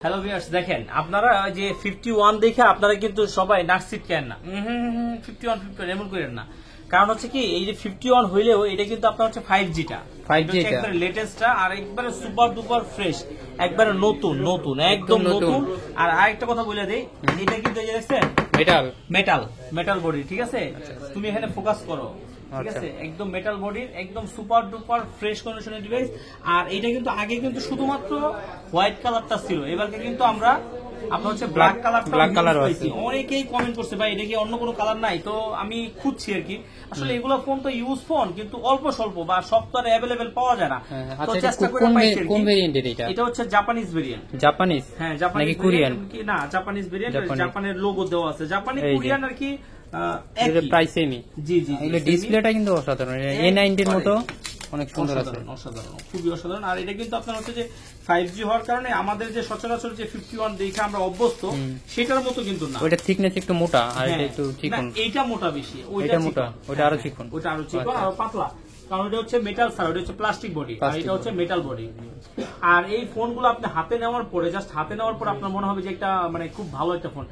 Hello viewers, দেখেন আপনারা যে 51 দেখে আপনারা কিন্তু সবাই নাকসিট কেন না 51 এমন করেন না। কারণ হচ্ছে কি, এই যে 51 হইলেও এটা কিন্তু আপনার হচ্ছে 5Gটা, 5G একবারে লেটেস্টটা, আর একবারে সুপার ডুপার ফ্রেশ, একবারে নতুন নতুন একদম নতুন। আর আরেকটা কথা বলে দেই, এটা কিন্তু এই যে দেখছেন মেটাল মেটাল মেটাল বডি, ঠিক আছে? তুমি এখানে ফোকাস করো, ঠিক আছে? একদম মেটাল বডির, একদম সুপার ডুপার ফ্রেশ কন্ডিশনের ডিভাইস। আর এটা কিন্তু আগে কিন্তু শুধুমাত্র হোয়াইট কালারটা ছিল, এবারকে কিন্তু আমরা আপনার হচ্ছে ব্ল্যাক কালার পাইছি। অনেকেই কমেন্ট করছে ভাই এটা কি অন্য কোনো কালার নাই, তো আমি খুঁজছি আর কি। আসলে এগুলো ফোন তো ইউজ ফোন, কিন্তু অল্প স্বল্প বা সব তো অ্যাভেলেবেল পাওয়া যায় না, তো চেষ্টা করে পাইছি। কোন ভেরিয়েন্টের এটা? এটা হচ্ছে জাপানিজ ভেরিয়েন্ট। জাপানিজ? হ্যাঁ জাপানিজ নাকি কোরিয়ান? না জাপানিজ ভেরিয়েন্ট, জাপানের লোগো দেওয়া আছে। জাপানি কোরিয়ান আর কি প্রাইস সেমই। জি জি, এগুলো ডিসপ্লেটা কিন্তু অসাধারণ, A90 এর মতো অনেক সুন্দর আছে, অসাধারণ, খুবই অসাধারণ। আর এটা কিন্তু আপনার হচ্ছে যে 5G হওয়ার কারণে আমাদের যে সচরাচর যে 51 দেখে আমরা অভ্যস্ত সেটার মতো কিন্তু না। ওটা থিকনেস একটু মোটা, আর এটা একটু চিকন। এইটা মোটা বেশি, ওইটা মোটা, ওটা আরো চিকন, ওটা আরো চিকন আর পাতলা। কারণ এটা হচ্ছে মেটাল ছাড়া, ওটা হচ্ছে প্লাস্টিক বডি, আর এটা হচ্ছে মেটাল বডি। আর এই ফোনগুলো আপনি হাতে নেওয়ার পরে, জাস্ট হাতে নেওয়ার পর আপনার মনে হবে যে একটা মানে খুব ভালো একটা ফোন।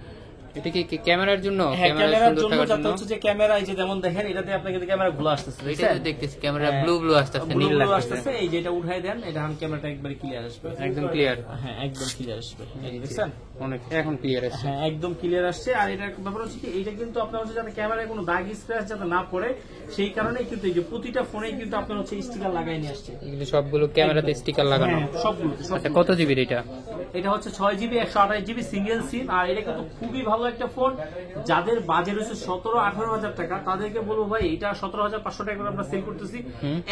এটা কি ক্যামেরার জন্য? হ্যাঁ ক্যামেরার জন্য, যাতে হচ্ছে যে ক্যামেরা এই যে যেমন দেখেন এটাতে আপনাকে ক্যামেরা গুলো আসতেছে, এটা দেখতেছি ক্যামেরা ব্লু ব্লু আসতেছে, নীল আসতেছে। এই যে এটা উঠাই দেন, এটা এখন ক্যামেরাটা একবারে ক্লিয়ার আসবে, একদম ক্লিয়ার। হ্যাঁ একদম ক্লিয়ার আসবে, এই দেখছেন অনেক এখন ক্লিয়ার আসছে। হ্যাঁ একদম ক্লিয়ার আসছে। আর এটা ব্যাপার হচ্ছে কি, এইটা কিন্তু আপনার হচ্ছে যাতে ক্যামেরায় কোনো দাগ স্ক্র্যাচ যাতে না পড়ে, সেই কারণেই কিন্তু এই যে প্রতিটা ফোনেই কিন্তু আপনার হচ্ছে স্টিকার লাগাই নিয়ে আসছে। এগুলো সবগুলো ক্যামেরাতে স্টিকার লাগানো, সবগুলো। আচ্ছা কত জিবি এটা? এটা হচ্ছে 6GB 128GB সিঙ্গেল সিম। আর এটা কিন্তু খুবই ভালো একটা ফোন। যাদের বাজেট হচ্ছে 17-18 হাজার টাকা, তাদেরকে বলবো ভাই এটা 17,500 টাকা করে আমরা সেল করতেছি।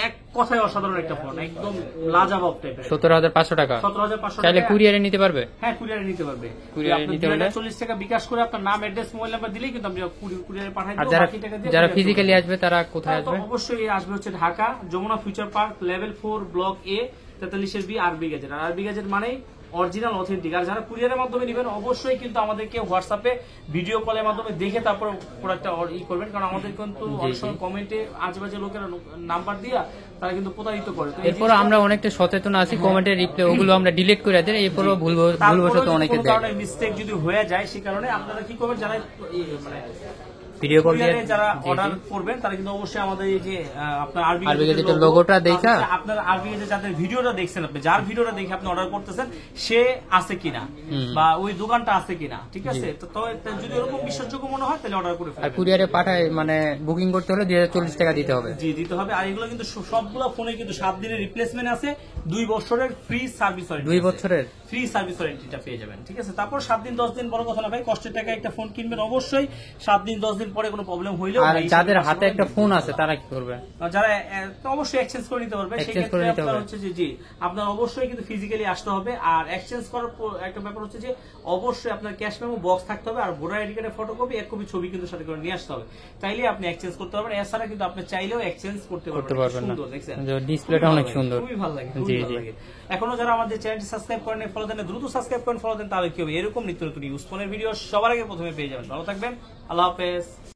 এক কথায় অসাধারণ একটা ফোন, একদম লাজাবাব টাইপের। 17,500 টাকা? 17,500 টাকা। চাইলে কুরিয়ারে নিতে পারবে? হ্যাঁ কুরিয়ারে নিতে পারবে। কুরিয়ারে নিতে হলে 40 টাকা বিকাশ করে আপনার নাম, অ্যাড্রেস, মোবাইল নাম্বার দিলেই কিন্তু আমরা কুরিয়ারে পাঠাই দেব। বাকি টাকা দিয়ে যারা ফিজিক্যালি আসবে তারা কোথায় আসবে? অবশ্যই আসবে হচ্ছে Dhaka Jamuna future park level 4 block A 43B আরবি গ্যাজেট। আর আরবি গ্যাজেট মানে অরিজিনাল অথেন্টিক। আর যারা কুরিয়ারের মাধ্যমে নেবেন অবশ্যই কিন্তু আমাদেরকে হোয়াটসঅ্যাপে ভিডিও কলের মাধ্যমে দেখে তারপর প্রোডাক্টটা করবেন, কারণ আমাদের কিন্তু অনেক সময় কমেন্টে আজেবাজে লোকেরা নাম্বার দিয়া তারা কিন্তু প্রতারিত করে। এরপর আমরা অনেকটা সচেতন আছি, কমেন্টের রিপ্লাই ওগুলো আমরা ডিলিট করে দেই। এরপরও ভুলবশত অনেকে দেয়, কারণে মিস্টেক যদি হয়ে যায়, সেই কারণে আপনারা কি করবেন, যারা মানে ভিডিও কল দিয়ে যারা অর্ডার করবেন তারা কিন্তু অবশ্যই আমাদের এই যে আপনার আরবি গ্যাজেটের লোগোটা দেখা, আপনার আরবি গ্যাজেট যাদের ভিডিওটা দেখছেন, আপনি যার ভিডিওটা দেখে আপনি অর্ডার করতেছেন সে আছে কিনা বা ওই দোকানটা আছে কিনা, ঠিক আছে? তো যদি এরকম বিশ্বাসযোগ্য মনে হয় তাহলে অর্ডার করে ফেলবেন। আর কুরিয়ারে পাঠায় মানে বুকিং করতে হলে 240 টাকা দিতে হবে। জি দিতে হবে। আর এগুলো কিন্তু সবগুলো ফোনে কিন্তু 7 দিনের রিপ্লেসমেন্ট আছে, 2 বছরের ফ্রি সার্ভিস ওয়ারেন্টি, 2 বছরের ফ্রি সার্ভিস ওয়ারেন্টিটা পেয়ে যাবেন, ঠিক আছে? তারপর 7 দিন 10 দিন বড় কথা না ভাই, কষ্টের টাকা একটা ফোন কিনবেন, অবশ্যই 7 দিন 10 দিন পরে কোনো প্রবলেম হইলেও। আর যাদের হাতে একটা ফোন আছে তারা কি করবে? যারা অবশ্যই এক্সচেঞ্জ করে নিতে পারবে। সেই ক্ষেত্রে আপনার হচ্ছে যে জি আপনার অবশ্যই কিন্তু ফিজিক্যালি আসতে হবে। আর এক্সচেঞ্জ করার একটা ব্যাপার হচ্ছে যে অবশ্যই আপনার ক্যাশ মেমো বক্স থাকতে হবে, আর ভোটার আইডি কার্ডের ফটোকপি, এক কপি ছবি কিন্তু সাথে করে নিয়ে আসতে হবে, তাইলে আপনি এক্সচেঞ্জ করতে পারবেন। এছাড়া কিন্তু আপনি চাইলেও এক্সচেঞ্জ করতে পারবেন না। দেখছেন ডিসপ্লেটা অনেক সুন্দর, খুবই ভালো লাগে। জি জি, এখনো যারা আমাদের চ্যানেলটি সাবস্ক্রাইব করেন, ফলো দেন, দ্রুত সাবস্ক্রাইব করেন, ফলো দেন, তাহলে কি হবে, এরকম নিত্য নতুন ইউজ ফোনের ভিডিও সবার আগে প্রথমে পেয়ে যাবেন। ভালো থাকবেন, আল্লাহ হাফেজ।